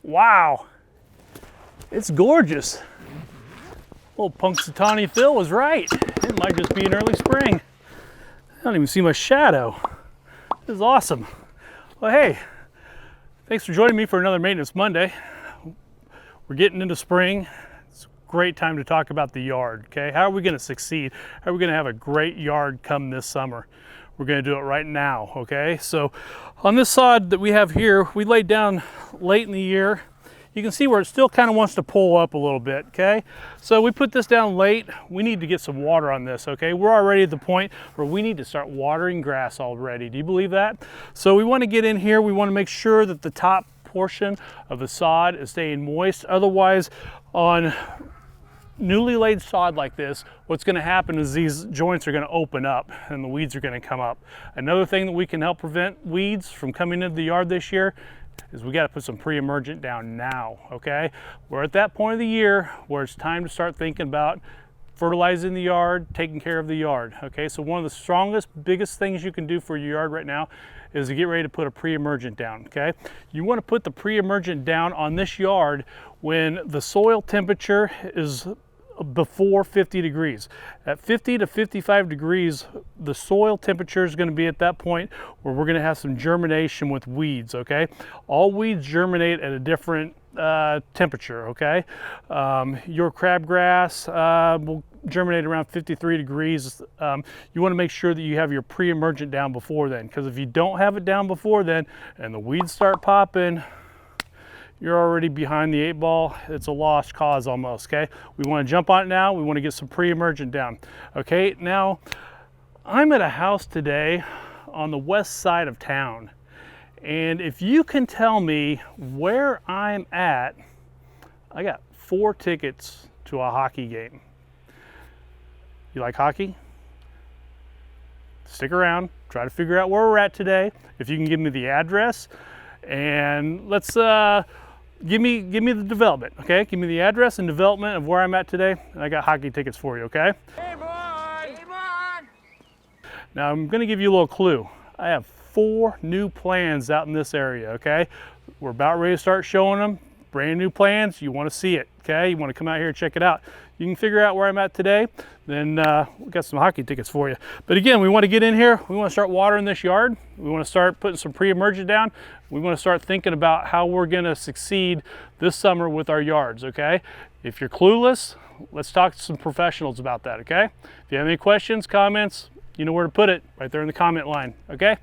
Wow, it's gorgeous. Old Punxsutawney Phil was right. It might just be an early spring. I don't even see my shadow. This is awesome. Well, hey, thanks for joining me for another Maintenance Monday. We're getting into spring. It's a great time to talk about the yard, okay? How are we gonna succeed? How are we gonna have a great yard come this summer? We're gonna do it right now, okay? So on this sod that we have here, we laid down late in the year. You can see where it still kind of wants to pull up a little bit, okay? So we put this down late. We need to get some water on this, okay? We're already at the point where we need to start watering grass already. Do you believe that? So we want to get in here. We want to make sure that the top portion of the sod is staying moist. Otherwise, on newly laid sod like this, what's going to happen is these joints are going to open up and the weeds are going to come up. Another thing that we can help prevent weeds from coming into the yard this year is we got to put some pre-emergent down now, okay? We're at that point of the year where it's time to start thinking about fertilizing the yard, taking care of the yard, okay? So one of the strongest, biggest things you can do for your yard right now is to get ready to put a pre-emergent down, okay? You want to put the pre-emergent down on this yard when the soil temperature is before 50 degrees. At 50 to 55 degrees, the soil temperature is going to be at that point where we're going to have some germination with weeds, okay? All weeds germinate at a different temperature, okay? Your crabgrass will germinate around 53 degrees. You want to make sure that you have your pre-emergent down before then, because if you don't have it down before then and the weeds start popping, you're already behind the 8 ball. It's a lost cause almost, okay? We want to jump on it now. We want to get some pre-emergent down. Okay, now I'm at a house today on the west side of town. And if you can tell me where I'm at, I got 4 tickets to a hockey game. You like hockey? Stick around, try to figure out where we're at today. If you can give me the address, and let's give me the development, okay? Give me the address and development of where I'm at today, and I got hockey tickets for you, okay? Game on! Game on! Now I'm gonna give you a little clue. I have 4 new plans out in this area, okay? We're about ready to start showing them. Brand new plans, you wanna see it, okay? You wanna come out here and check it out. You can figure out where I'm at today, then we got some hockey tickets for you. But again, we wanna get in here, we wanna start watering this yard, we wanna start putting some pre-emergent down, we wanna start thinking about how we're gonna succeed this summer with our yards, okay? If you're clueless, let's talk to some professionals about that, okay? If you have any questions, comments, you know where to put it, right there in the comment line, okay?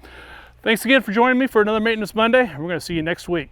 Thanks again for joining me for another Maintenance Monday. We're gonna see you next week.